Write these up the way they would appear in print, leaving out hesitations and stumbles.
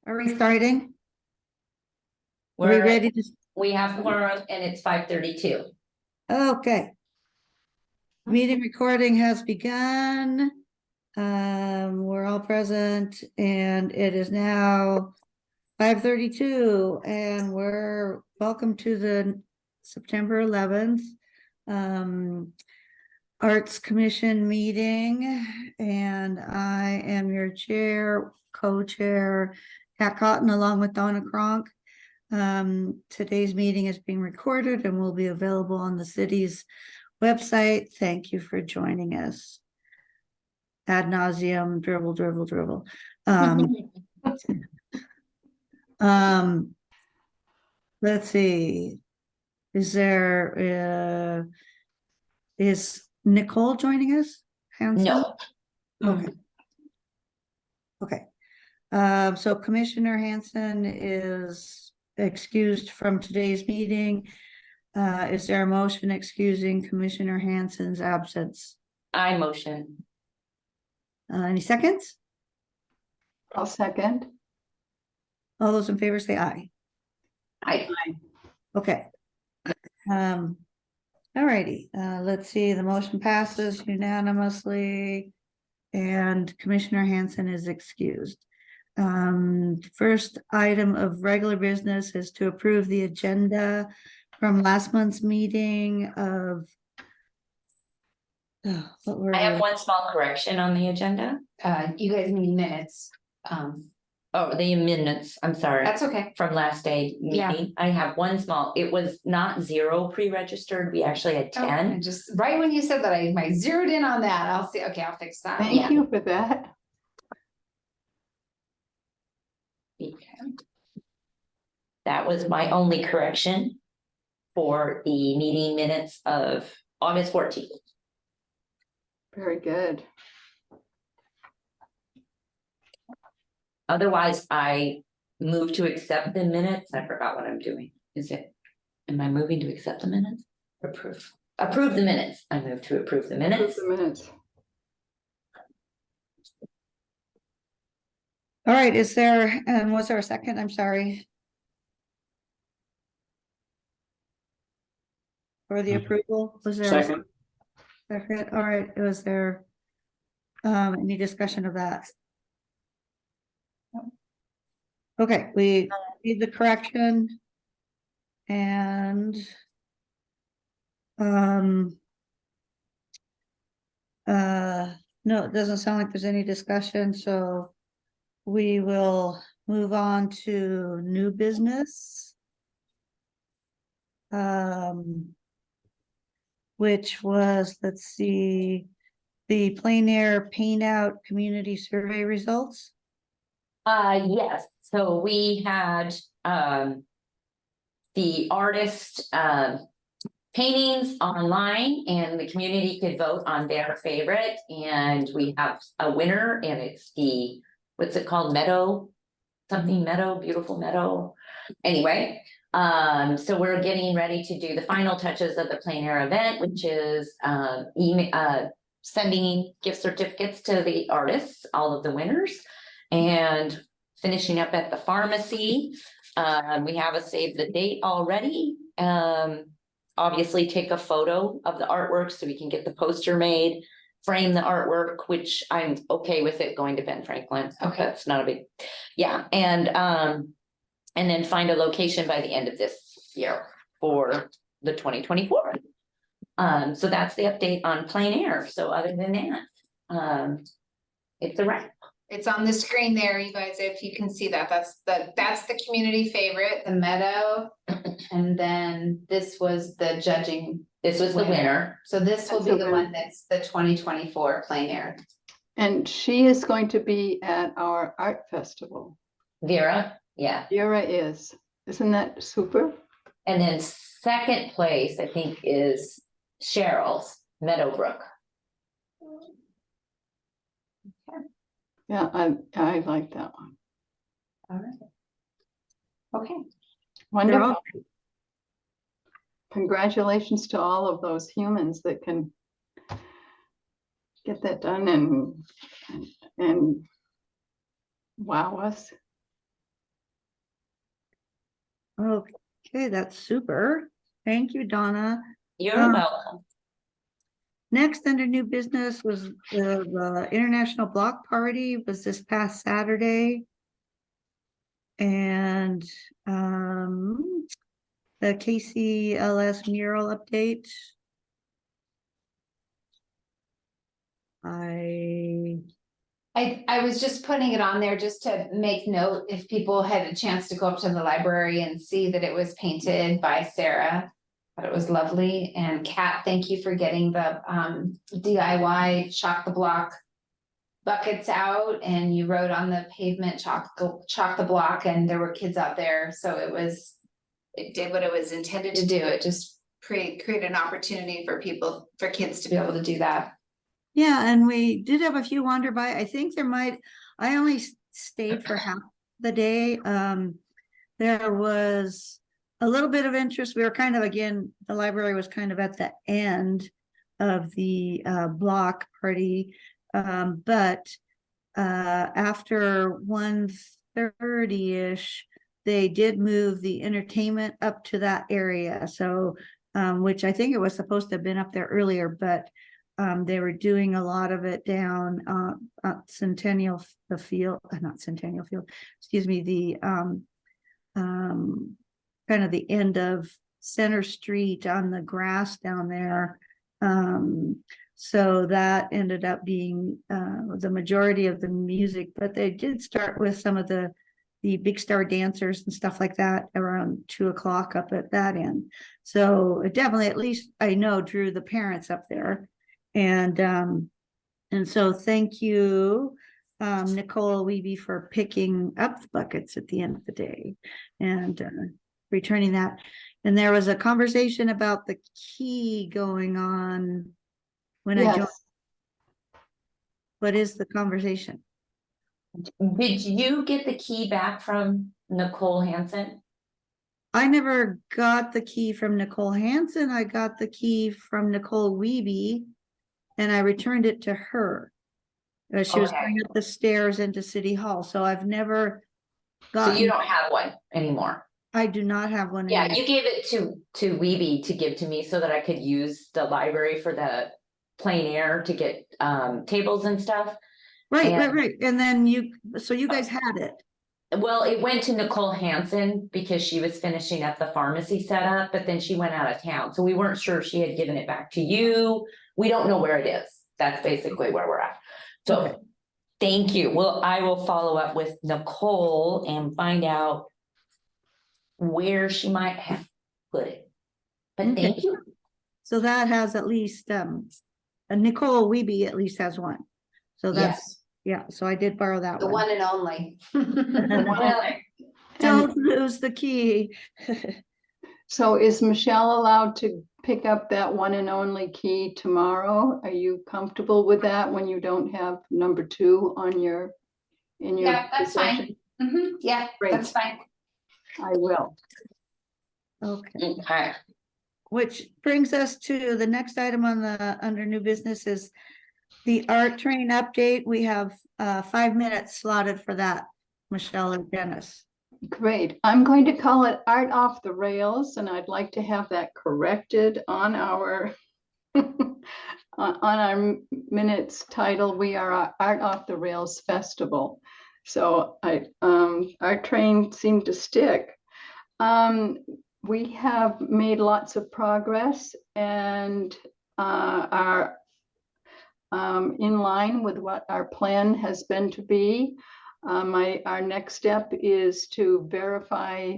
Are we starting? Are we We're ready to? we have quorum and it's 5:32. Okay. Meeting recording has begun. We're all present and it is now 5:32 and we're welcome to the September 11th Arts Commission meeting, and I am your chair, co-chair, Kat Cotton, along with Donna Cronk. Today's meeting is being recorded and will be available on the city's website. Thank you for joining us. Ad nauseum, dribble, dribble, dribble. Let's see. Is Nicole joining us? Hanson? No. Okay. Okay. So Commissioner Hanson is excused from today's meeting. Is there a motion excusing Commissioner Hanson's absence? I motion. Any seconds? I'll second. All those in favor say aye. Aye. Okay. All righty. Let's see. The motion passes unanimously and Commissioner Hanson is excused. First item of regular business is to approve the agenda from last month's meeting of what were I have we? one small correction on the agenda. You guys need minutes. Oh, the minutes, I'm sorry. That's okay. From last day Yeah. meeting. I have one small, it was not 0 pre-registered. We actually had 10. And just right when you said that, I zeroed in on that. I'll see. Okay, I'll fix that. Thank you for that. Okay. That was my only correction for the meeting minutes of August 14th. Very good. Otherwise, I move to accept the minutes. I forgot what I'm doing. Am I moving to accept the minutes? Approve the minutes. I move to approve the Approve minutes. the minutes. All right, was there a second? I'm sorry. For the approval, was there? Second. Second, all right, was there any discussion of that? Okay, we need the correction. And no, it doesn't sound like there's any discussion, so we will move on to new business. Which was, let's see, the plein air paint out community survey results. Yes, so we had the artist paintings online and the community could vote on their favorite, and we have a winner, and it's the, what's it called, Meadow, something Meadow, Beautiful Meadow. Anyway, so we're getting ready to do the final touches of the plein air event, which is sending gift certificates to the artists, all of the winners, and finishing up at the pharmacy. We have a save the date already. Obviously take a photo of the artwork so we can get the poster made, frame the artwork, which I'm okay with it going to Ben Franklin. Okay, that's not a big, yeah. And then find a location by the end of this year for the 2024. So that's the update on plein air. So other than that, it's a wrap. It's on the screen there, you guys, if you can see that. That's the community favorite, the Meadow. And then this was the judging. This was the winner. So this will That's be the the winner. one that's the 2024 plein air. And she is going to be at our art festival. Vera, yeah. Vera is. Isn't that super? And then second place, I think, is Cheryl's Meadowbrook. Yeah, I like that one. All right. Okay. Wonderful. Congratulations to all of those humans that can get that done and wow us. Okay, that's super. Thank you, Donna. You're Um, welcome. Next, under new business was the International Block Party was this past Saturday. And the KCLS mural update. I was just putting it on there just to make note if people had a chance to go up to the library and see that it was painted by Sarah. But it was lovely. And Kat, thank you for getting the DIY Shock the Block buckets out, and you wrote on the pavement chalk the block, and there were kids out there. So it did what it was intended to do. It just created an opportunity for kids to be able to do that. Yeah, and we did have a few wander by. I think I only stayed for half the day. There was a little bit of interest. We were kind of, again, the library was kind of at the end of the block party. But after 1:30-ish, they did move the entertainment up to that area. So, which I think it was supposed to have been up there earlier, but they were doing a lot of it down not Centennial Field, excuse me, the kind of the end of Center Street on the grass down there. So that ended up being the majority of the music, but they did start with some of the big star dancers and stuff like that around 2:00 up at that end. So it definitely, at least I know, drew the parents up there. And so thank you, Nicole Weeby, for picking up the buckets at the end of the day and returning that. And there was a conversation about the key going on when I joined. Yes, What is the conversation? Did you get the key back from Nicole Hansen? I never got the key from Nicole Hansen. I got the key from Nicole Weeby, and I returned it to her. She was Okay. going up the stairs into City Hall, so I've never So you gotten. don't have one anymore? I do not have one Yeah, anymore. you gave it to Weeby to give to me so that I could use the library for the plein air to get tables and stuff. Right. And- And then you guys had it. Well, it went to Nicole Hansen because she was finishing up the pharmacy setup, but then she went out of town. So we weren't sure if she had given it back to you. We don't know where it is. That's basically where we're at. So Okay. thank you. Well, I will follow up with Nicole and find out where she might have put it. But Okay. thank you. So that has at least Nicole Weeby at least has one. So that's Yes, yeah. So I did borrow that the one. one and only. Don't lose the key. so is Michelle allowed to pick up that one and only key tomorrow? Are you comfortable with that when you don't have number 2 on your, in your Yeah, that's fine. possession? Yeah, Great. that's fine. I will. Okay. Okay. Which brings us to the next item on the under new business is the art train update. We have 5 minutes slotted for that, Michelle and Dennis. Great. I'm going to call it Art Off the Rails, and I'd like to have that corrected on our on our minutes title. We are Art Off the Rails Festival. So our train seemed to stick. We have made lots of progress and are in line with what our plan has been to be. Our next step is to verify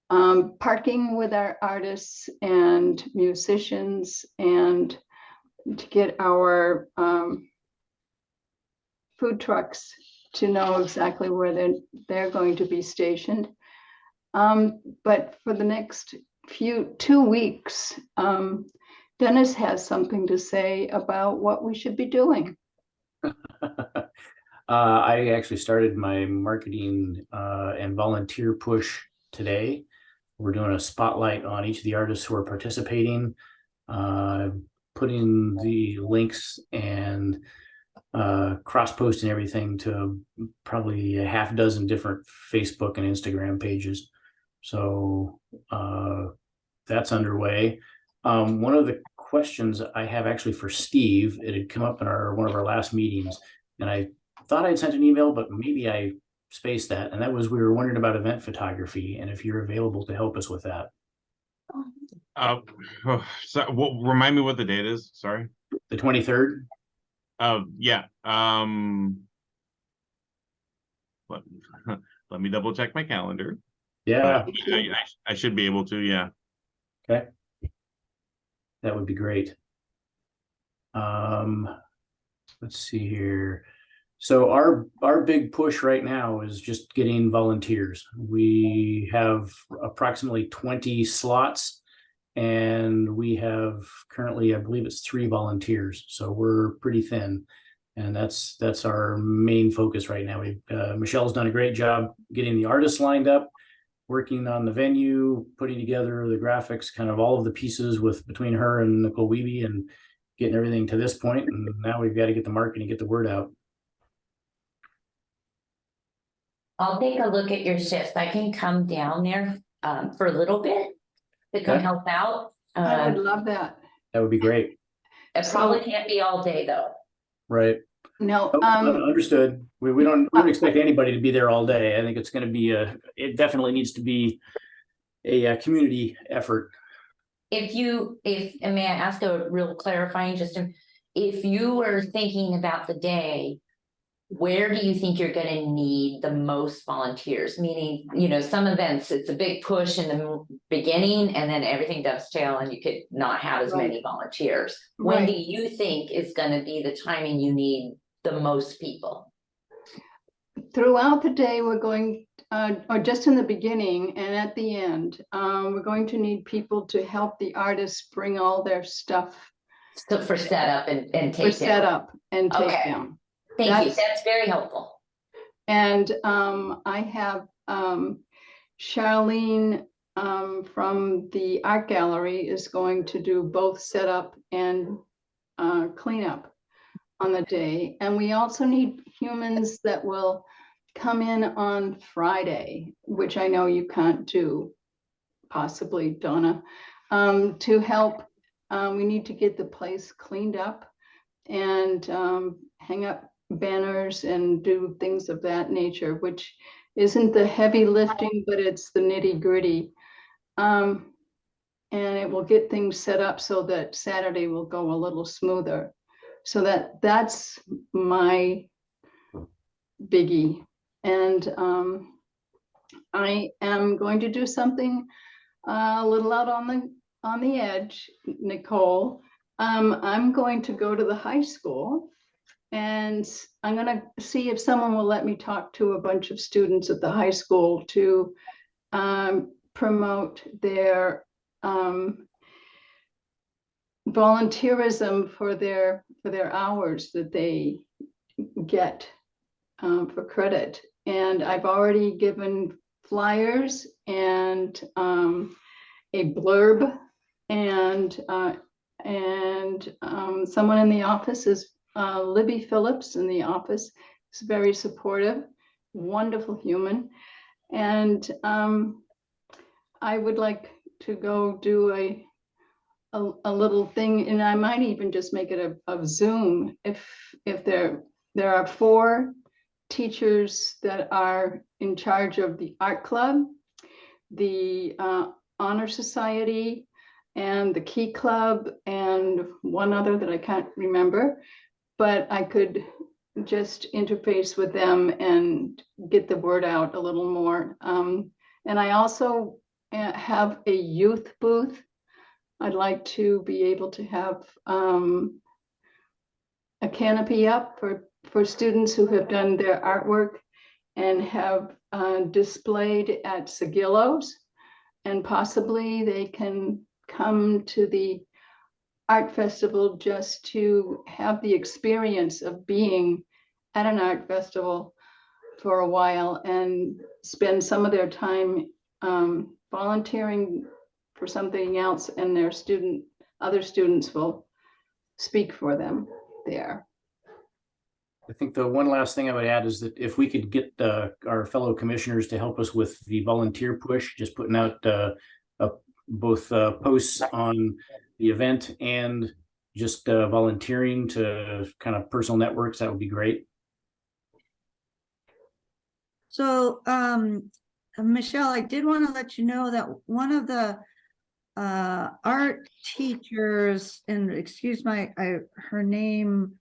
parking with our artists and musicians, and to get our food trucks to know exactly where they're going to be stationed. But for the next 2 weeks, Dennis has something to say about what we should be doing. I actually started my marketing and volunteer push today. We're doing a spotlight on each of the artists who are participating, putting the links and cross-posting everything to probably a half dozen different Facebook and Instagram pages. So that's underway. One of the questions I have actually for Steve, it had come up in one of our last meetings, and I thought I'd sent an email, but maybe I spaced that. And that was, we were wondering about event photography and if you're available to help us with that. So remind me what the date is. Sorry. The 23rd. Yeah. Let, let me double check my calendar. Yeah. I should be able to. Yeah. Okay. That would be great. Let's see here. So our big push right now is just getting volunteers. We have approximately 20 slots, and we have currently, I believe it's 3 volunteers. So we're pretty thin, and that's our main focus right now. Michelle's done a great job getting the artists lined up, working on the venue, putting together the graphics, kind of all of the pieces between her and Nicole Wiebe, and getting everything to this point. And now we've got to get the marketing, get the word out. I'll take a look at your shifts. I can come down there for a little bit to come Okay. help out. I would love that. That would be great. It probably can't be all day though. Right. No, Understood. We don't expect anybody to be there all day. I think it's going to be it definitely needs to be a community effort. And may I ask a real clarifying, if you were thinking about the day, where do you think you're going to need the most volunteers? Meaning, some events, it's a big push in the beginning and then everything dovetail and you could not have as many volunteers. When do you think is going to be the timing you need the most people? Throughout the day, we're going, or just in the beginning and at the end, we're going to need people to help the artists bring all their stuff. So for setup and take down. For setup and take down. Thank you. That's very helpful. And I have Charlene from the art gallery is going to do both setup and cleanup on the day. And we also need humans that will come in on Friday, which I know you can't do, possibly, Donna, to help. We need to get the place cleaned up and hang up banners and do things of that nature, which isn't the heavy lifting, but it's the nitty gritty. And it will get things set up so that Saturday will go a little smoother. So that's my biggie. And I am going to do something a little out on the edge, Nicole. I'm going to go to the high school and I'm going to see if someone will let me talk to a bunch of students at the high school to promote their volunteerism for their hours that they get for credit. And I've already given flyers and a blurb, and someone in the office is Libby Phillips in the office is very supportive, wonderful human. And I would like to go do a little thing, and I might even just make it a Zoom if there are 4 teachers that are in charge of the art club, the honor society, and the key club, and one other that I can't remember, but I could just interface with them and get the word out a little more. And I also have a youth booth. I'd like to be able to have a canopy up for students who have done their artwork and have displayed at Sagillo's, and possibly they can come to the art festival just to have the experience of being at an art festival for a while and spend some of their time volunteering for something else, and other students will speak for them there. I think the one last thing I would add is that if we could get our fellow commissioners to help us with the volunteer push, just putting out both posts on the event and just volunteering to kind of personal networks, that would be great. So, Michelle, I did want to let you know that one of the art teachers, and excuse her name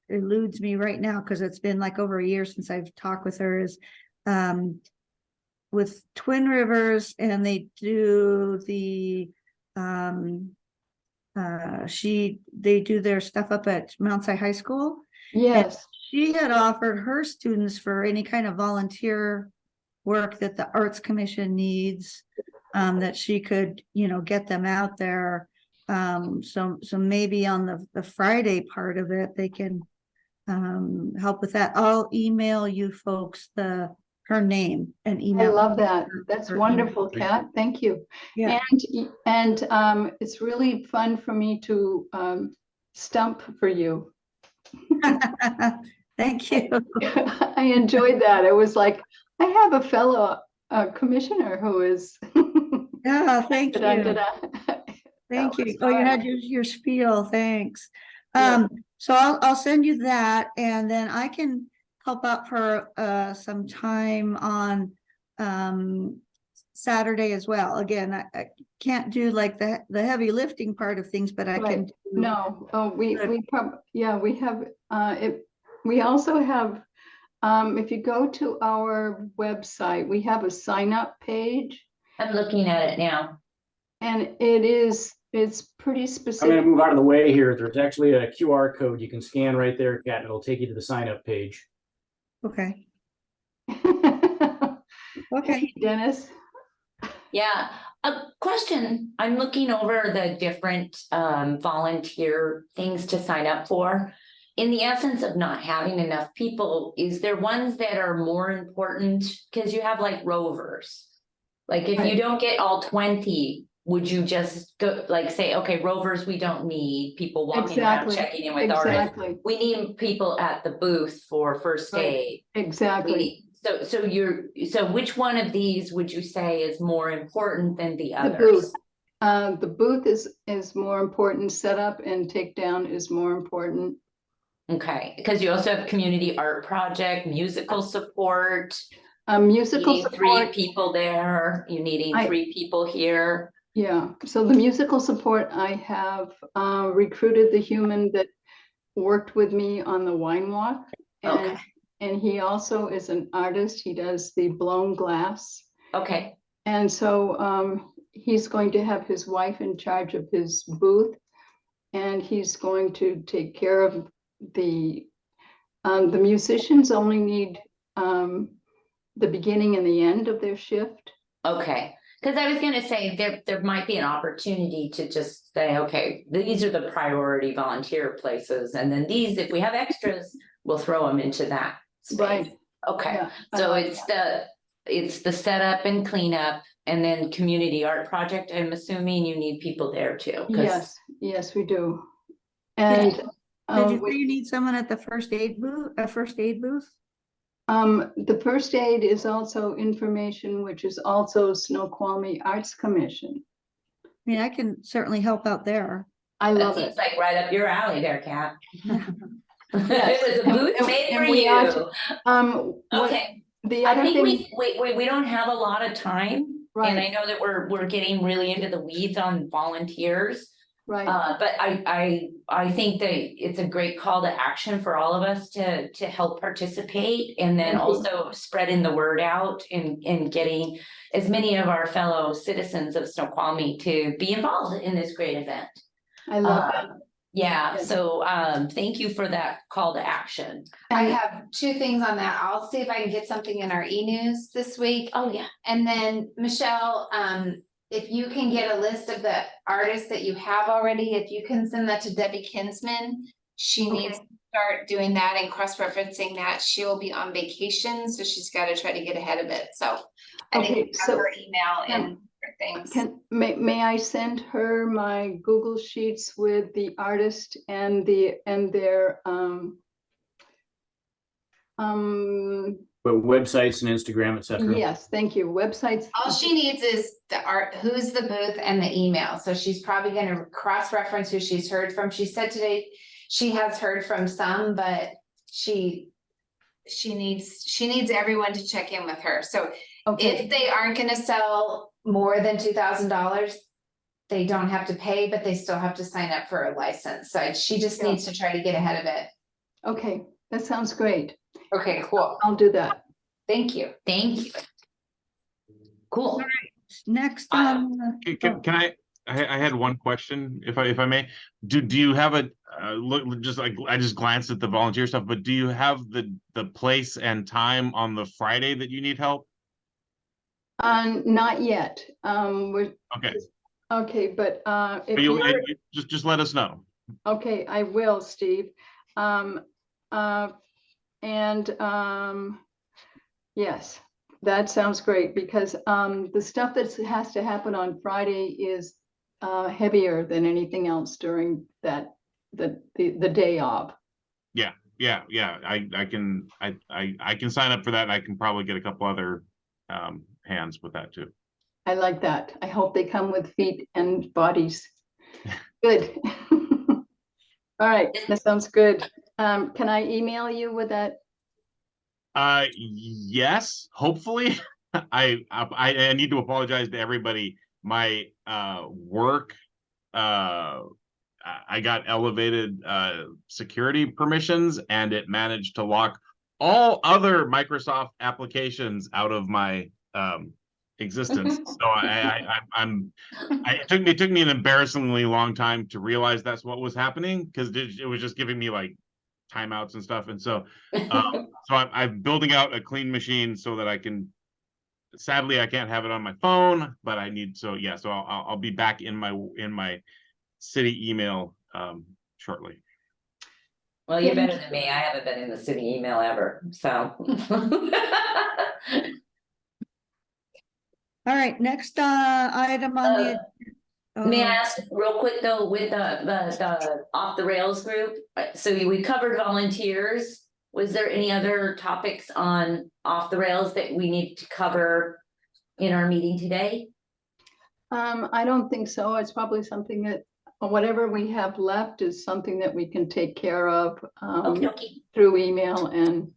eludes me right now because it's been like over a year since I've talked with her, is with Twin Rivers, and they do the they do their stuff up at Mount Si High School. Yes, She had offered her students for any kind of volunteer work that the Arts Commission needs, that she could, get them out there. So maybe on the Friday part of it, they can help with that. I'll email you folks her name and I email. love that. That's her wonderful, email. Kat. Thank you. Yeah. And it's really fun for me to stump for you. Thank you. I enjoyed that. It was like, I have a fellow commissioner who is. Yeah, thank you. Da-da-da-da. Thank That you. was Oh, you fun. had your spiel. Thanks. Yeah. So I'll send you that, and then I can help out for some time on Saturday as well. Again, I can't do like the heavy lifting part of things, but I can Right. do. No, oh, we Good. yeah, we have we also have if you go to our website, we have a sign up page, I'm looking at it now. and it's pretty I'm going to specific. move out of the way here. There's actually a QR code you can scan right there, Kat, and it'll take you to the sign up page. Okay. Hey, Dennis. Yeah, a question. I'm looking over the different volunteer things to sign up for. In the essence of not having enough people, is there ones that are more important? Because you have like rovers. Like if you Right. don't get all 20, would you just go like say, okay, rovers, we don't need people walking around Exactly. checking in with artists. Exactly. We need people at the booth for first Right. aid. Exactly. So which one of these would you say is more important than the The others? booth. The booth is more important. Setup and takedown is more important. Okay, because you also have community art project, musical support, Musical needing three support. people there, you needing I- 3 people here. Yeah, so the musical support, I have recruited the human that worked with me on the wine walk. Okay. And he also is an artist. He does the blown glass. Okay, And so he's going to have his wife in charge of his booth. And he's going to take care of the musicians only need the beginning and the end of their shift. okay. Because I was gonna say there might be an opportunity to just say, okay, these are the priority volunteer places. And then these, if we have extras, we'll throw them into that space. Right. Okay, Yeah, I so like it's the setup and cleanup and then community art project. I'm assuming you need people there too. 'Cause- Yes, we do. And Did you say you need someone at the first aid booth, a first aid booth? the first aid is also information, which is also Snoqualmie Arts Commission. I mean, I can certainly help out there. I That love it. seems like right up your alley there, Kat. Yes, It was a booth and- made and for we ought you. to- what Okay, the I other think thing, we don't have a lot of time. And I right, know that we're getting really into the weeds on volunteers. right, But I think that it's a great call to action for all of us to help participate. And then Thank you. also spreading the word out and getting as many of our fellow citizens of Snoqualmie to be involved in this great event. I love that. Yeah, Yes. so thank you for that call to action. I And have 2 things on that. I'll see if I can get something in our e-news this week. Oh, yeah. And then Michelle, if you can get a list of the artists that you have already, if you can send that to Debbie Kinsman. She needs to start doing that and cross-referencing that. She will be on vacation, so she's got to try to get ahead of it. So I Okay, think have so her email and things. may I send her my Google Sheets with the artist and their But websites and Instagram, etc. Yes, thank you. Websites. All she needs is the art, who's the booth and the email. So she's probably gonna cross-reference who she's heard from. She said today she has heard from some, but she needs everyone to check in with her. So Okay, if they aren't gonna sell more than $2,000, they don't have to pay, but they still have to sign up for a license. So she just Yeah. needs to try to get ahead of it. okay, that sounds great. Okay, cool. I'll do that. Thank you. Thank you. Cool. Next I- on. Can I had one question, if I may. Do you have a look, just like I just glanced at the volunteer stuff, but do you have the place and time on the Friday that you need help? Not yet. We're, Okay, okay, but if but you're, just let us know. okay, I will, Steve. And yes, that sounds great because the stuff that has to happen on Friday is heavier than anything else during that the day of. Yeah. I can sign up for that. And I can probably get a couple other hands with that too. I like that. I hope they come with feet and bodies. Good. All right, that sounds good. Can I email you with that? Yes, hopefully. I need to apologize to everybody. My work I got elevated security permissions and it managed to lock all other Microsoft applications out of my existence. So it took me an embarrassingly long time to realize that's what was happening because it was just giving me like timeouts and stuff. And so I'm building out a clean machine so that I can. Sadly, I can't have it on my phone, but I need so I'll be back in my city email shortly. Well, you're better than me. I haven't been in the city email ever, so. All right, next item on the. May I ask real quick though, with the off the rails group, so we covered volunteers. Was there any other topics on off the rails that we need to cover in our meeting today? I don't think so. It's probably something that whatever we have left is something that we can take care of Okay. through email and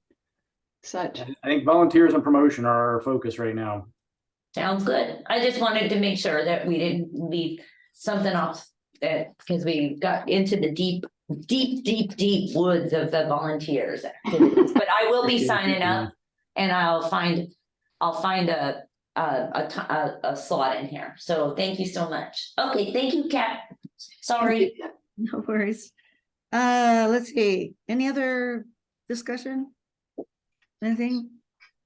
such. I think volunteers and promotion are our focus right now. Sounds good. I just wanted to make sure that we didn't leave something off that, because we got into the deep woods of the volunteers activities. But I will be signing up and I'll find a slot in here. So thank you so much. Okay, thank you, Kat. Sorry. No worries. Let's see, any other discussion? Anything?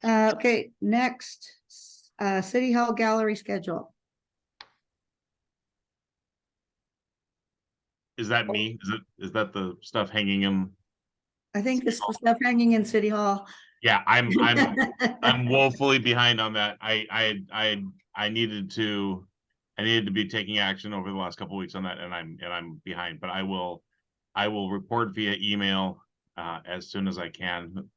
Okay, next, City Hall gallery schedule. Is that me? Is that the stuff hanging in? I think it's the stuff hanging in City Hall. Yeah, I'm woefully behind on that. I needed to be taking action over the last couple of weeks on that, and I'm behind. But I will report via email as soon as I can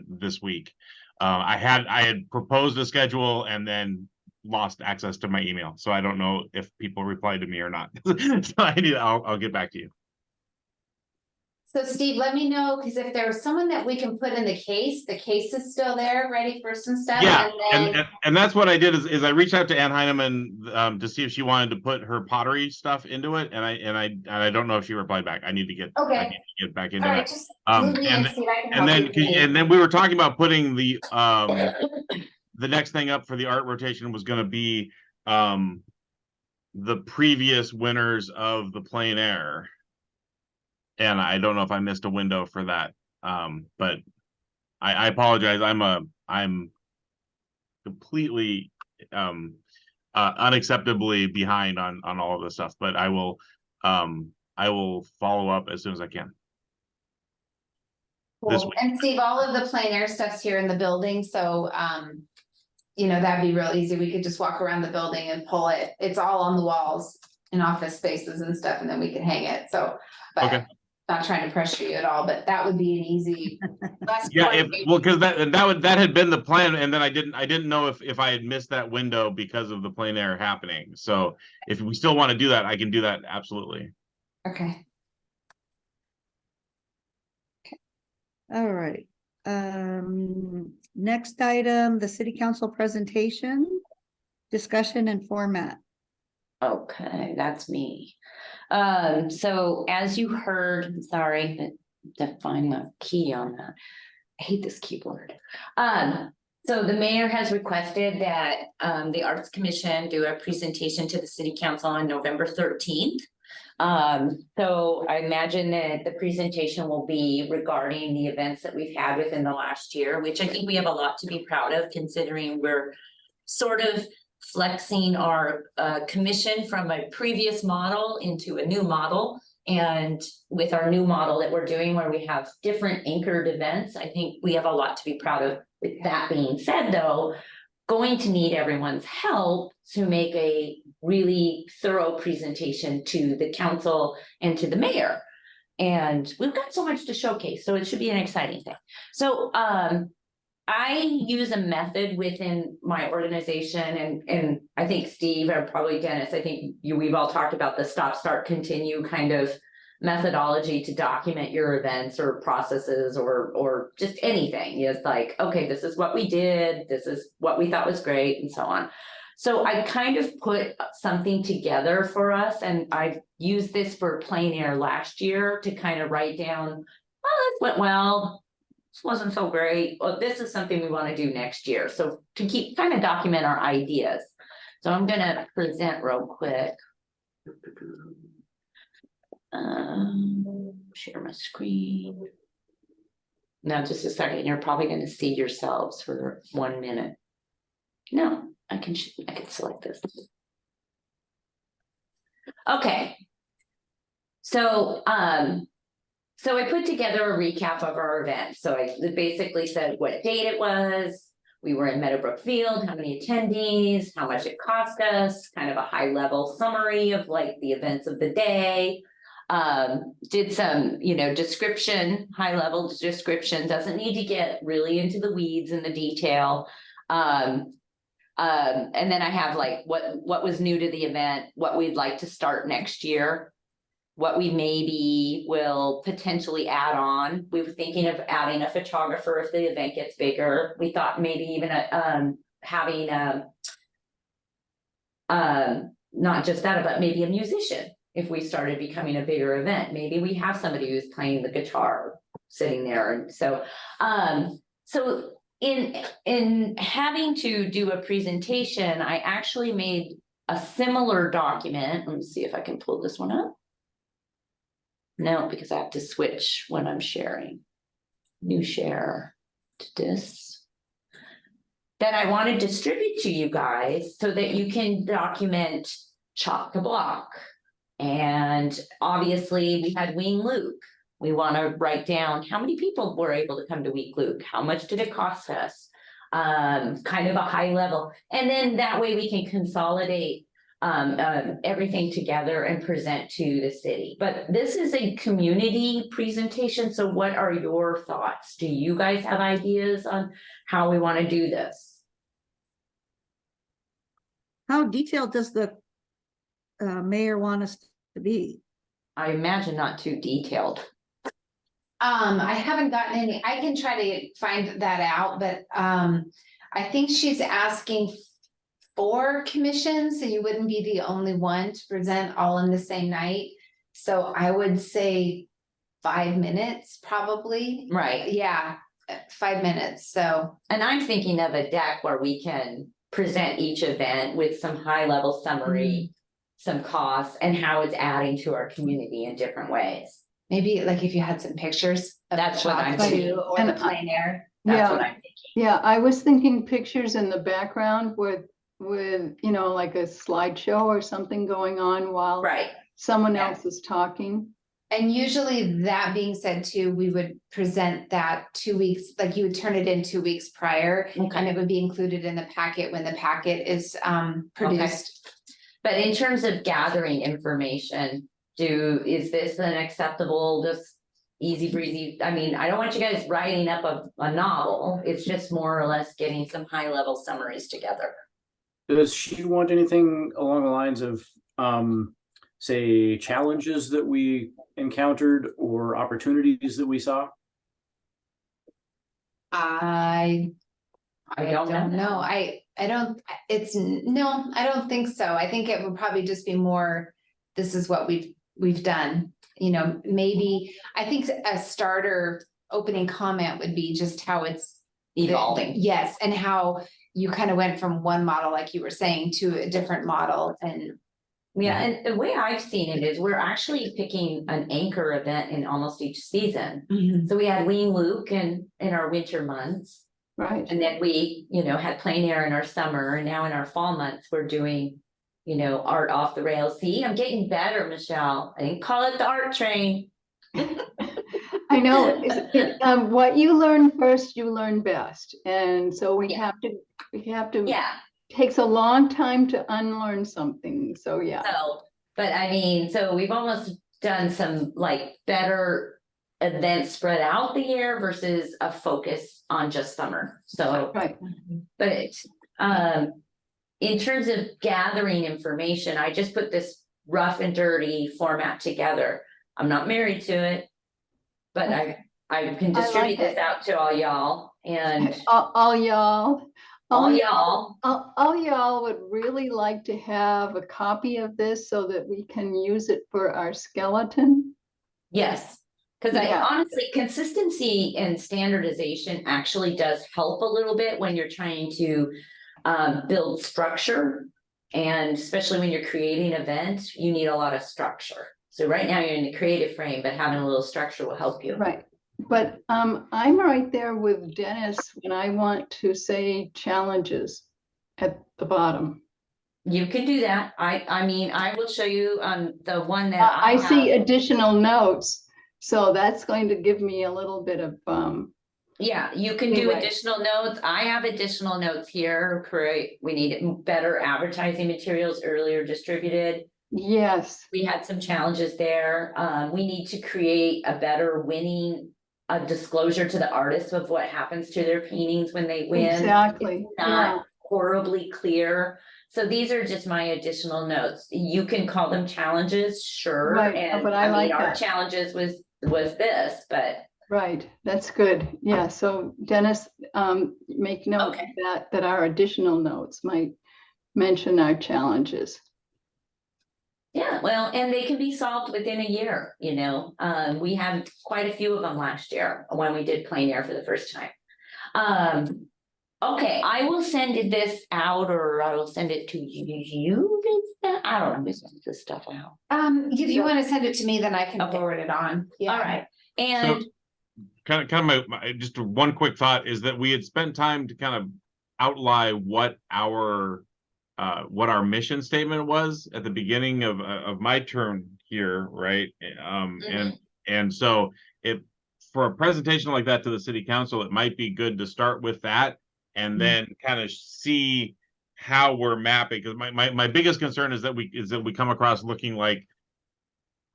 this week. I had proposed a schedule and then lost access to my email, so I don't know if people replied to me or not. So I'll get back to you. So Steve, let me know, because if there's someone that we can put in the case is still there, ready for some stuff. Yeah, And then, and that's what I did is I reached out to Ann Heineman to see if she wanted to put her pottery stuff into it, and I don't know if she replied back. I need to get back into all right, that. just loop me in, Steve, I can help you. And then we were talking about putting the next thing up for the art rotation was going to be the previous winners of the plein air. And I don't know if I missed a window for that. But I apologize. I'm completely unacceptably behind on all of this stuff, but I will follow up as soon as I can. This Cool. week. And Steve, all of the plein air stuff's here in the building, so that'd be real easy. We could just walk around the building and pull it. It's all on the walls in office spaces and stuff, and then we can hang it. So, but Okay. not trying to pressure you at all, but that would be an easy. less Yeah, coordinated. well, because that had been the plan, and then I didn't know if I had missed that window because of the plein air happening. So if we still want to do that, I can do that, absolutely. Okay. All right. Next item, the city council presentation, discussion and format. Okay, that's me. So as you heard, sorry, to find the key on that. I hate this keyboard. So the mayor has requested that the Arts Commission do a presentation to the city council on November 13th. So I imagine that the presentation will be regarding the events that we've had within the last year, which I think we have a lot to be proud of, considering we're sort of flexing our commission from a previous model into a new model. And with our new model that we're doing, where we have different anchored events, I think we have a lot to be proud of. With that being said, though, going to need everyone's help to make a really thorough presentation to the council and to the mayor. And we've got so much to showcase, so it should be an exciting thing. So I use a method within my organization, and I think Steve, or probably Dennis, I think we've all talked about the stop, start, continue kind of methodology to document your events or processes or just anything. It's like, okay, this is what we did, this is what we thought was great, and so on. So I kind of put something together for us, and I've used this for plein air last year to kind of write down, oh, this went well, this wasn't so great, well, this is something we want to do next year. So to keep kind of document our ideas. So I'm gonna present real quick. Share my screen. Now, just a second, you're probably going to see yourselves for 1 minute. No, I can select this. Okay. So I put together a recap of our event. So I basically said what date it was. We were in Meadowbrook Field, how many attendees, how much it cost us, kind of a high level summary of like the events of the day. Did some, description, high level description, doesn't need to get really into the weeds and the detail. And then I have like what was new to the event, what we'd like to start next year, what we maybe will potentially add on. We were thinking of adding a photographer if the event gets bigger. We thought maybe even having not just that, but maybe a musician. If we started becoming a bigger event, maybe we have somebody who's playing the guitar sitting there. And so, so in having to do a presentation, I actually made a similar document. Let me see if I can pull this one up. No, because I have to switch when I'm sharing. New share to this. That I want to distribute to you guys so that you can document chalk the block. And obviously we had Wing Luke. We want to write down how many people were able to come to Week Luke, how much did it cost us, kind of a high level. And then that way we can consolidate everything together and present to the city. But this is a community presentation. So what are your thoughts? Do you guys have ideas on how we want to do this? How detailed does the mayor want us to be? I imagine not too detailed. I haven't gotten any, I can try to find that out, but I think she's asking for commissions, so you wouldn't be the only one to present all in the same night. So I would say 5 minutes, probably. Right. Yeah, 5 minutes, so. And I'm thinking of a deck where we can present each event with some high level summary, some costs, and how it's adding to our community in different ways. Maybe like if you had some pictures of That's the what I'm shop thinking. too, or And the plein air. That's what I'm thinking. Yeah, I was thinking pictures in the background with like a slideshow or something going on while Right. someone Yeah. else is talking. And usually that being said too, we would present that 2 weeks, like you would turn it in 2 weeks prior. Okay. And it would be included in the packet when the packet is produced. But in terms of gathering information, is this an acceptable, just easy breezy. I mean, I don't want you guys writing up a novel. It's just more or less getting some high level summaries together. Does she want anything along the lines of, say, challenges that we encountered or opportunities that we saw? I don't know. know. I don't, no, I don't think so. I think it would probably just be more, this is what we've done. You know, maybe, I think a starter opening comment would be just how it's Evolving. Yes, and how you kind of went from one model, like you were saying, to a different model. And Yeah, and the way I've seen it is we're actually picking an anchor event in almost each season. So we had Lean Luke in our winter months. Right. And then we, had plein air in our summer, and now in our fall months, we're doing, art off the rails. See, I'm getting better, Michelle. I didn't call it the art train. I know, what you learn first, you learn best. And so we have to, Yeah. takes a long time to unlearn something. So, yeah. So, but I mean, so we've almost done some like better events spread out the year versus a focus on just summer. So, Right. but in terms of gathering information, I just put this rough and dirty format together. I'm not married to it, but I can distribute this out to all y'all, and All y'all. all y'all. All y'all would really like to have a copy of this so that we can use it for our skeleton. Yes, because Yeah. I honestly, consistency and standardization actually does help a little bit when you're trying to build structure. And especially when you're creating an event, you need a lot of structure. So right now you're in the creative frame, but having a little structure will help you. Right. But I'm right there with Dennis when I want to say challenges at the bottom. You can do that. I mean, I will show you the one that I see have. additional notes, so that's going to give me a little bit of Yeah, you can do Anyway. additional notes. I have additional notes here. Correct. We need better advertising materials earlier distributed. yes. We had some challenges there. We need to create a better winning, a disclosure to the artists of what happens to their paintings when they win. Exactly. It's not horribly clear. So these are just my additional notes. You can call them challenges, sure. Right, And but I like our that. challenges was this, but Right, that's good. Yeah, so Dennis, make note Okay. that our additional notes might mention our challenges. yeah, well, and they can be solved within a year, we had quite a few of them last year when we did plein air for the first time. Okay, I will send this out, or I will send it to you. I don't know who sends this stuff out. if you want to send it to me, then I can Okay. forward it on. All right, and Kind of my just one quick thought is that we had spent time to kind of outline what our mission statement was at the beginning of my term here, right? And so if for a presentation like that to the city council, it might be good to start with that and then kind of see how we're mapping, because my biggest concern is that we come across looking like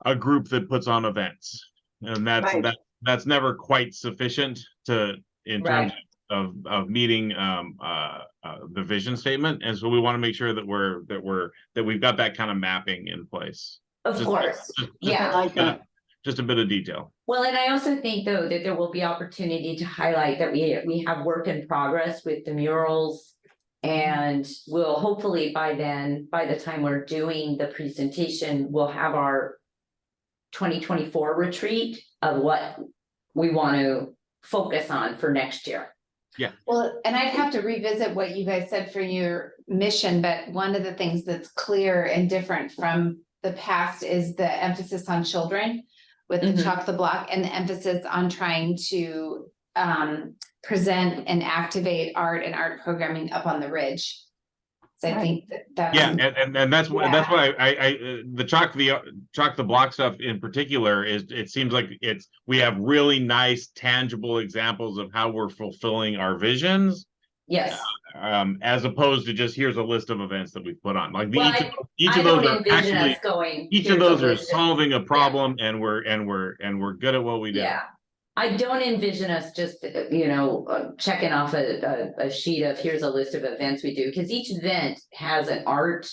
a group that puts on events, and that's never quite sufficient in terms of meeting the vision statement. And so we want to make sure that we've got that kind of mapping in place. of course, yeah. I like that. Just a bit of detail. Well, and I also think though that there will be opportunity to highlight that we have work in progress with the murals. And we'll hopefully by the time we're doing the presentation, we'll have our 2024 retreat of what we want to focus on for next year. Yeah. Well, and I'd have to revisit what you guys said for your mission, but one of the things that's clear and different from the past is the emphasis on children with the Chalk the Block, and the emphasis on trying to present and activate art and art programming up on the ridge. So I think that's and that's what I the Chalk the Block stuff in particular is, it seems like we have really nice tangible examples of how we're fulfilling our visions. Yes. As opposed to just here's a list of events that we put on. Like Well, each I of those don't are envision actually us going. each of "Here's a those are list of-" solving a problem, and we're good at what we do. Yeah, I don't envision us just, checking off a sheet of here's a list of events we do, because each event has an art.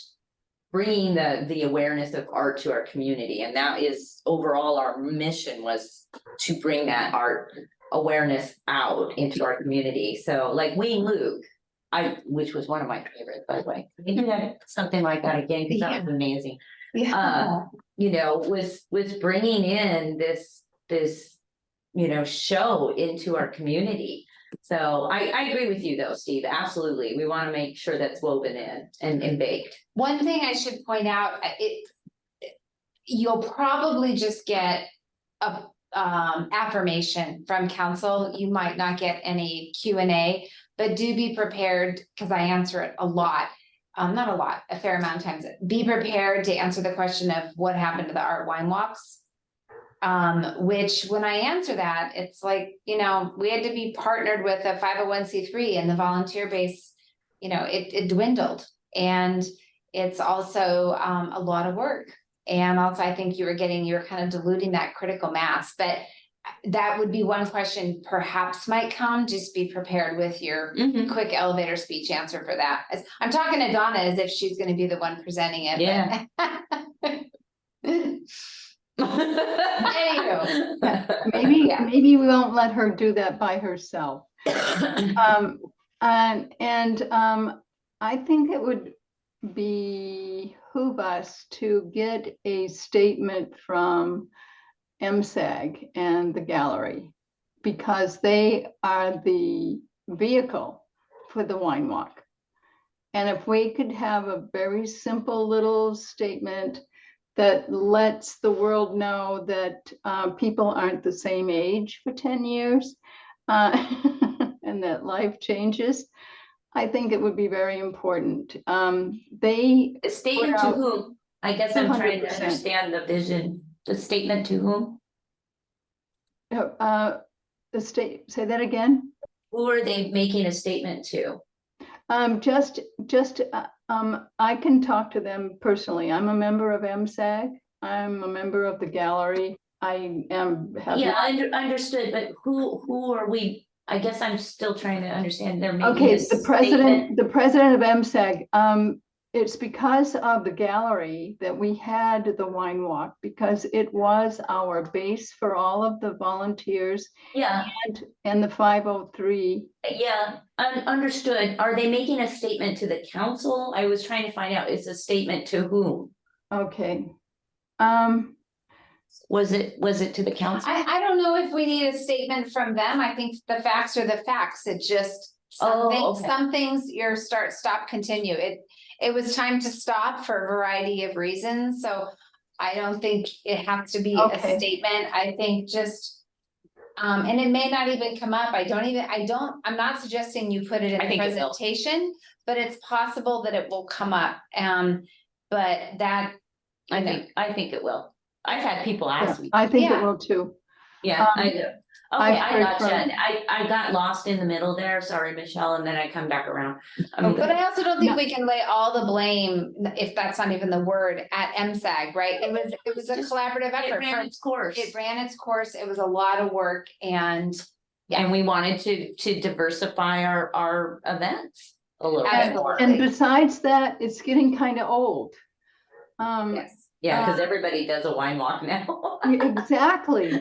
Bringing the awareness of art to our community, and that is overall our mission, was to bring that art awareness out into our community. So like Wayne Luke, which was one of my favorites, by the way. We can do something like that again, because that was amazing. Yeah. Was bringing in this show into our community. So I agree with you though, Steve, absolutely. We want to make sure that's woven in and baked. One thing I should point out, you'll probably just get a affirmation from council. You might not get any Q&A, but do be prepared, because I answer it a lot. Not a lot, a fair amount of times. Be prepared to answer the question of what happened to the art wine walks. Which when I answer that, it's like, we had to be partnered with a 501c3, and the volunteer base, it dwindled. And it's also a lot of work. And also, I think you're kind of diluting that critical mass. But that would be one question perhaps might come. Just be prepared with your quick elevator speech answer for that. I'm talking to Donna as if she's going to be the one presenting it. Yeah. Anywho. Maybe, Yeah. maybe we won't let her do that by herself. I think it would behoove us to get a statement from MSAG and the gallery, because they are the vehicle for the wine walk. And if we could have a very simple little statement that lets the world know that people aren't the same age for 10 years and that life changes, I think it would be very important. They A statement put to out whom? I guess I'm trying to 100%. understand the vision. The statement to whom? the state, say that again? Who are they making a statement to? I can talk to them personally. I'm a member of MSAG. I'm a member of the gallery. I am. Yeah, understood, but who are we? I guess I'm still trying to understand. They're making Okay, a statement. the president of MSAG. It's because of the gallery that we had the wine walk, because it was our base for all of the volunteers. Yeah. And the 503. Yeah, understood. Are they making a statement to the council? I was trying to find out, it's a statement to whom? Okay. Was it to the council? I don't know if we need a statement from them. I think the facts are the facts. It just, some things stop, continue. It was time to stop for a variety of reasons. So I don't think it has to be a statement. I think just, and it may not even come up. I'm not suggesting you put it in the presentation, but it's possible that it will come up. But that, I think it will. I've had people ask me. I think it will too. Yeah, I do. Okay, I gotcha. I got lost in the middle there. Sorry, Michelle, and then I come back around. But I also don't think we can lay all the blame, if that's not even the word, at MSAG, right? It was a collaborative effort. It ran its course. It ran its course. It was a lot of work, and we wanted to diversify our events a little bit more. And besides that, it's getting kind of old. Yes. Yeah, because everybody does a wine walk now. Exactly.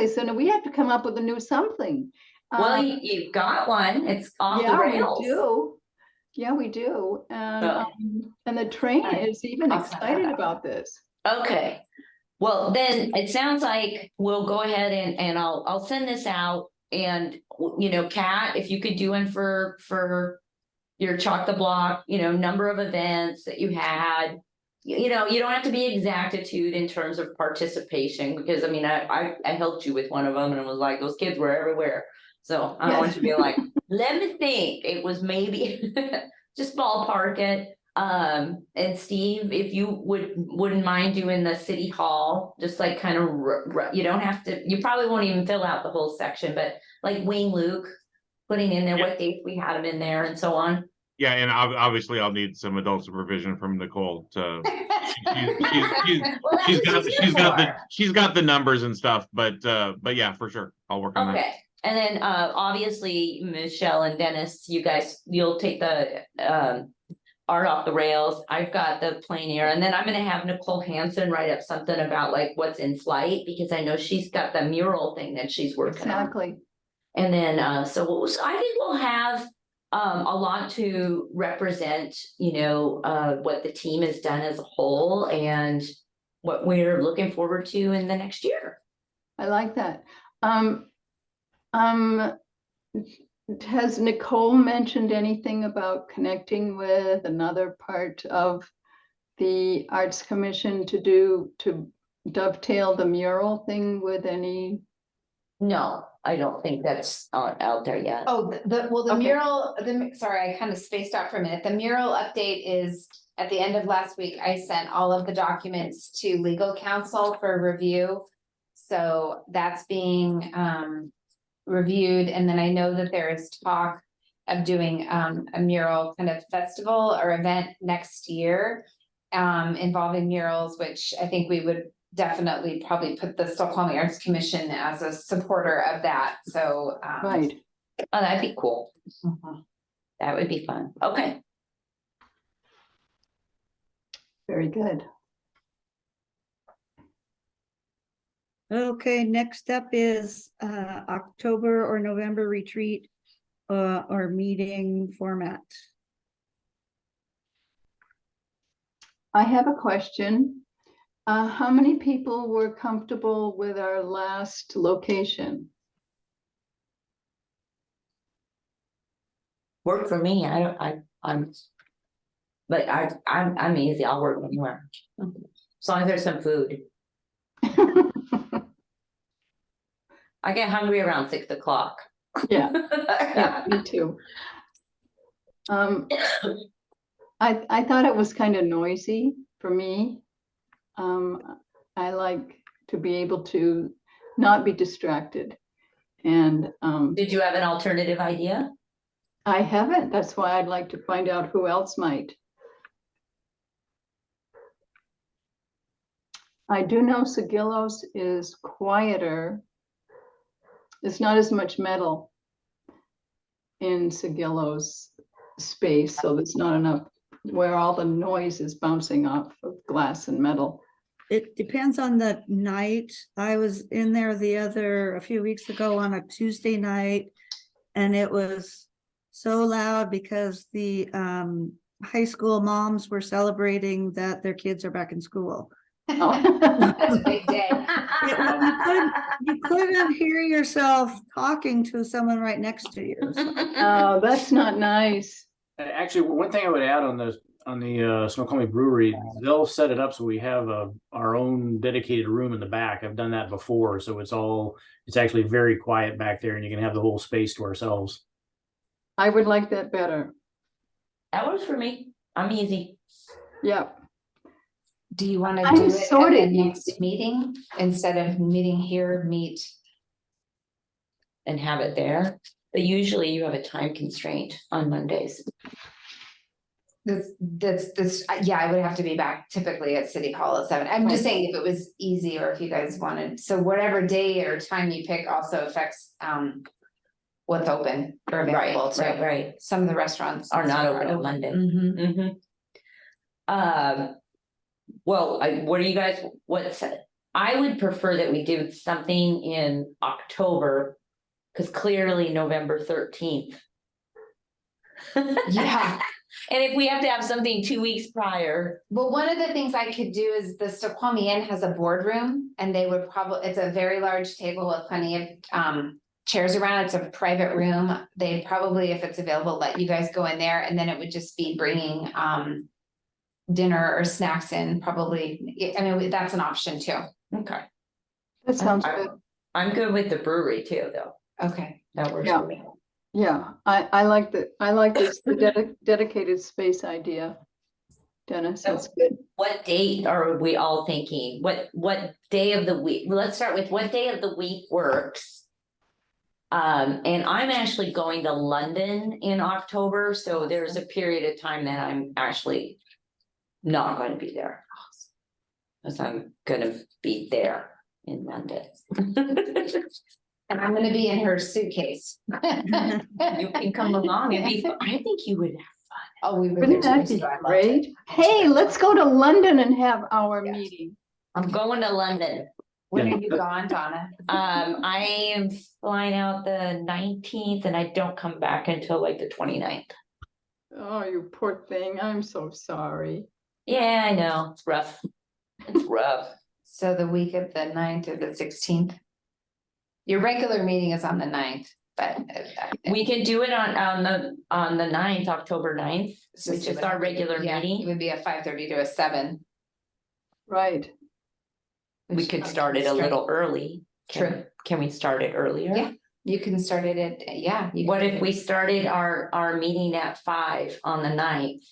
So now we have to come up with a new something. Well, you've got one. It's off the rails. We do. Yeah, we do. And the train is even excited about this. Okay. Well, then it sounds like we'll go ahead and I'll send this out, and Kat, if you could do one for your Chalk the Block, number of events that you had. You don't have to be exactitude in terms of participation, because I helped you with one of them and it was like those kids were everywhere. So I don't want you to be like, let me think. It was maybe just ballpark it. And Steve, if you wouldn't mind doing the city hall, just like kind of, you don't have to, you probably won't even fill out the whole section, but like Wayne Luke, putting in there Yeah. what dates we had them in there and so on. Yeah, and obviously I'll need some adult supervision from Nicole to, Well, that's what she's got the numbers and stuff, but yeah, for sure, I'll work on that. Okay, and then obviously Michelle and Dennis, you guys, you'll take the art off the rails. I've got the plein air, and then I'm gonna have Nicole Hansen write up something about like what's in flight, because I know she's got the mural thing that she's working on. Exactly. And then so I think we'll have a lot to represent, you know, what the team has done as a whole and what we're looking forward to in the next year. I like that. Has Nicole mentioned anything about connecting with another part of the Arts Commission to dovetail the mural thing with any? No, I don't think that's out there yet. Oh, the Okay. mural, sorry, I kind of spaced out for a minute. The mural update is at the end of last week. I sent all of the documents to legal counsel for review. So that's being reviewed, and then I know that there is talk of doing a mural kind of festival or event next year involving murals, which I think we would definitely probably put the Snoqualmie Arts Commission as a supporter of that. So Right. Oh, that'd be cool. mhm. That would be fun. Okay. Very good. Okay, next up is October or November retreat or meeting format. I have a question. How many people were comfortable with our last location? Work for me. I'm easy. I'll work anywhere. As long as there's some food. I get hungry around 6 o'clock. Yeah, yeah, me too. I thought it was kind of noisy for me. I like to be able to not be distracted. And Did you have an alternative idea? I haven't. That's why I'd like to find out who else might. I do know Sigillos is quieter. It's not as much metal in Sigillos space, so there's not enough where all the noise is bouncing off of glass and metal. It depends on the night. I was in there a few weeks ago on a Tuesday night, and it was so loud because the high school moms were celebrating that their kids are back in school. That's a big day. You couldn't hear yourself talking to someone right next to you. So. Oh, that's not nice. Actually, one thing I would add on the Snoqualmie Brewery, they'll set it up so we have our own dedicated room in the back. I've done that before, so it's actually very quiet back there, and you can have the whole space to ourselves. I would like that better. That works for me. I'm easy. Yep. Do you want to I'm do it sort at of the next meeting instead of meeting here, meet? And have it there. But usually you have a time constraint on Mondays. Yeah, I would have to be back typically at City Hall at 7. I'm just saying if it was easy or if you guys wanted, so whatever day or time you pick also affects what's open or available too. Right. Some of the restaurants Are not open on Monday. Mhm. Well, what do you guys, I would prefer that we do something in October, because clearly November 13th. Yeah. And if we have to have something 2 weeks prior. Well, one of the things I could do is the Snoqualmie Inn has a boardroom and they would probably, it's a very large table with plenty of chairs around. It's a private room. They'd probably, if it's available, let you guys go in there, and then it would just be bringing dinner or snacks in probably. I mean, that's an option too. Okay. That sounds good. I'm good with the brewery too, though. Okay. That works Yeah. for me. Yeah, I like this dedicated space idea. Dennis, that's good. What date are we all thinking? What day of the week? Let's start with what day of the week works. And I'm actually going to London in October, so there's a period of time that I'm actually not going to be there. Cause I'm gonna be there in London. And I'm gonna be in her suitcase. You can come along and be, I think you would have fun. Oh, we really Wouldn't that do. be I loved great? it. Hey, let's go to London and have our Yes. meeting. I'm going to London. When Yeah. are you gone, Donna? I am flying out the 19th and I don't come back until like the 29th. Oh, you poor thing. I'm so sorry. Yeah, I know, it's rough. It's rough. So the week of the 9th or the 16th? Your regular meeting is on the 9th, but. We can do it on the 9th, October 9th, which is our regular Yeah, it meeting. would be a 5:30 to a 7. Right. We could start it a little early. True. Can we start it earlier? Yeah. You can start it at, yeah. you What can- if we started our meeting at 5 on the 9th?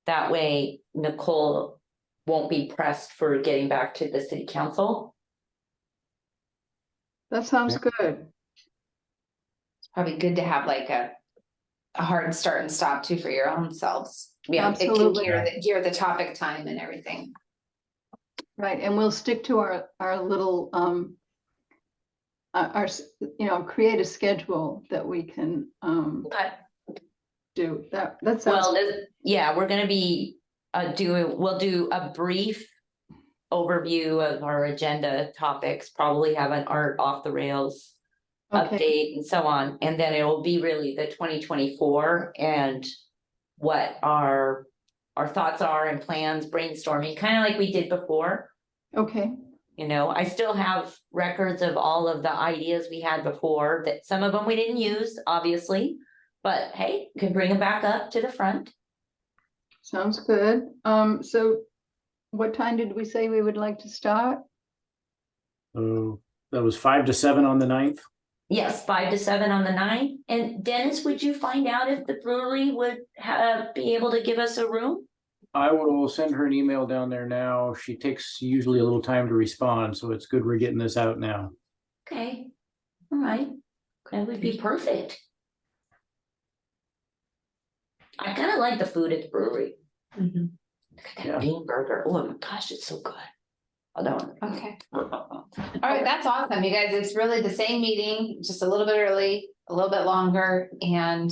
That way Nicole won't be pressed for getting back to the city council. That sounds good. It's probably good to have like a hard start and stop too for your own selves. Yeah, It can Absolutely. hear the topic time and everything. Right, and we'll stick to our little, create a schedule that we can, okay. do. That sounds, Well, yeah, we're gonna be we'll do a brief overview of our agenda topics, probably have an art off the rails okay, update and so on, and then it will be really the 2024 and what our thoughts are and plans, brainstorming, kind of like we did before. okay, You know, I still have records of all of the ideas we had before, that some of them we didn't use, obviously. But hey, you can bring them back up to the front. sounds good. So what time did we say we would like to start? So that was 5 to 7 on the 9th. Yes, 5 to 7 on the 9th. And Dennis, would you find out if the brewery would be able to give us a room? I will send her an email down there now. She takes usually a little time to respond, so it's good we're getting this out now. Okay, all right, that would be perfect. I kind of like the food at the brewery. Mhm. Look at that Yeah. bean burger. Oh my gosh, it's so good. Although. Okay. All right, that's awesome, you guys. It's really the same meeting, just a little bit early, a little bit longer, and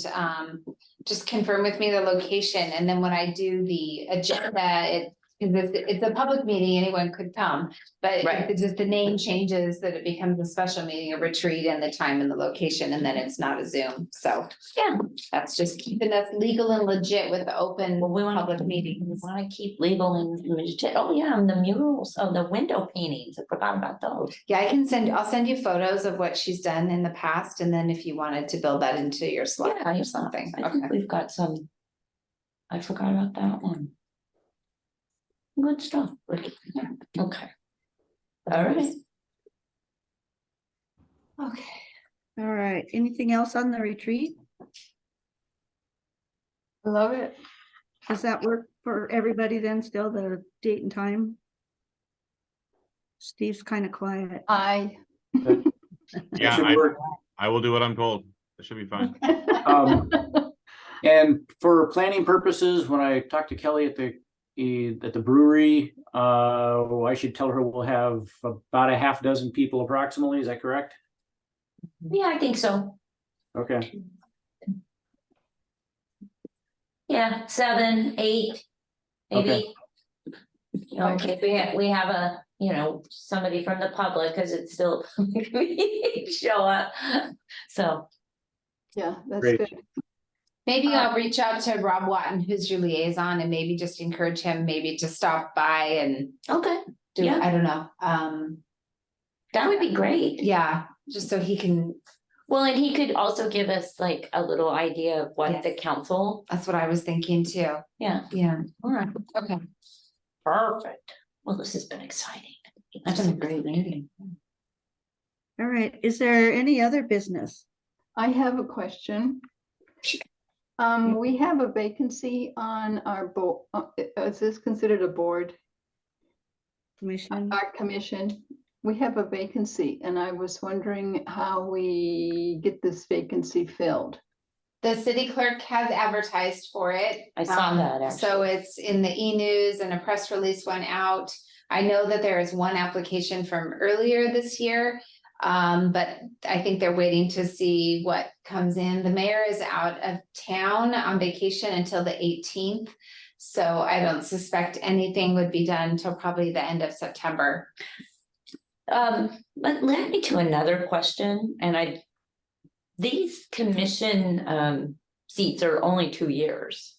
just confirm with me the location, and then when I do the agenda, it's a public meeting, anyone could come, but Right. it's just the name changes, that it becomes a special meeting, a retreat, and the time and the location, and then it's not a Zoom, so. Yeah. That's just keeping us legal and legit with the open Well, we want public We meetings. want to keep legal and legit. Oh, yeah, and the murals of the window paintings. I forgot about those. Yeah, I'll send you photos of what she's done in the past, and then if you wanted to build that into your slide Yeah, or something, I okay. think we've got some. I forgot about that one. Good stuff. Okay. Okay. All right. Okay. All right, anything else on the retreat? I love it. Does that work for everybody then, still the date and time? Steve's kind of quiet. Yeah, Should work. I will do what I'm told. It should be fine. And for planning purposes, when I talk to Kelly at the brewery, I should tell her we'll have about a half dozen people approximately. Is that correct? Yeah, I think so. Okay. Yeah, 7, 8, maybe. Okay. You know, if we have a, somebody from the public, because it's still show up. So, Yeah, that's Great. good. Maybe I'll reach out to Rob Watton, who's your liaison, and maybe just encourage him maybe to stop by and okay, do, Yeah. I don't know. that would be great. Yeah, just so he can, Well, and he could also give us like a little idea of what the Yes. council, that's what I was thinking too. yeah, Yeah, all right, okay. perfect. Well, this has been exciting. That's a great meeting. All right, is there any other business? I have a question. We have a vacancy on our board. Is this considered a board? Commission? Art commission. we have a vacancy and I was wondering how we get this vacancy filled. The city clerk has advertised for it. I saw that, So actually. it's in the e-news and a press release went out. I know that there is one application from earlier this year. But I think they're waiting to see what comes in. The mayor is out of town on vacation until the 18th. So I don't suspect anything would be done until probably the end of September. But led me to another question, and these commission seats are only 2 years.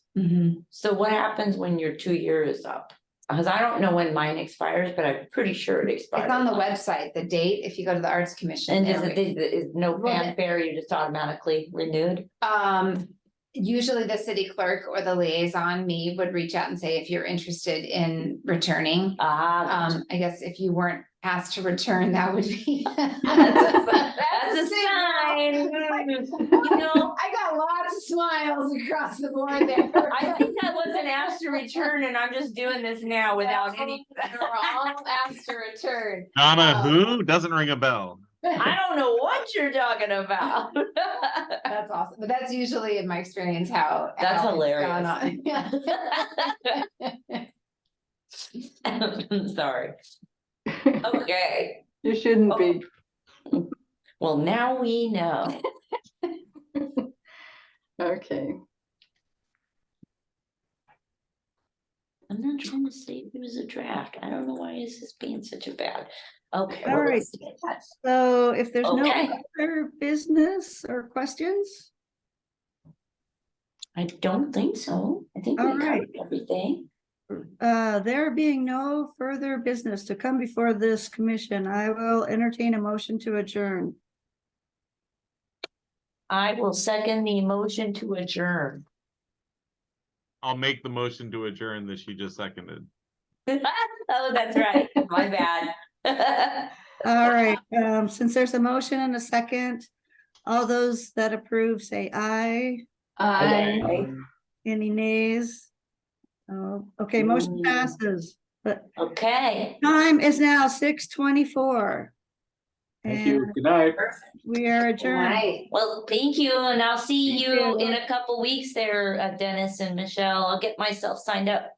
So what happens when your 2 years is up? Because I don't know when mine expires, but I'm pretty sure it expires. It's on the website, the date, if you go to the Arts Commission. And there is no Well, then- fanfare, you just automatically renewed? Usually the city clerk or the liaison, me, would reach out and say if you're interested in returning. I guess if you weren't asked to return, that would be. That's a sign. You know, I got lots of smiles across the board there. I think I wasn't asked to return and I'm just doing this now without any. We're all asked to return. Donna, who? Doesn't ring a bell. I don't know what you're talking about. That's awesome, but that's usually in my experience how. That's how it's hilarious. gone on. Yeah. I'm sorry. Okay, You shouldn't be. well, now we know. Okay. I'm not trying to say it was a draft. I don't know why is this being such a bad. Okay. All well, right. let's get that. So if there's no Okay. other business or questions, I don't think so. I think we All right. covered everything. there being no further business to come before this commission, I will entertain a motion to adjourn. I will second the motion to adjourn. I'll make the motion to adjourn that she just seconded. Oh, that's right. My bad. All right, since there's a motion and a second, all those that approve say aye. I. Any nays? Oh, okay, motion Ooh. passes, but Okay. time is now 6:24. Thank you. Good night. We are adjourned. Right. Well, thank you, and I'll see Thank you you. in a couple weeks there, Dennis and Michelle. I'll get myself signed up.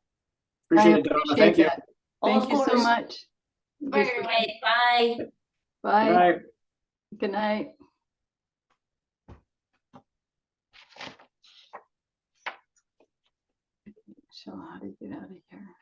Appreciate it, Donna. appreciate Thank you. that. Oh, Thank of you so course. much. Okay, bye. Good Bye. night. Good night. So how to get out of here?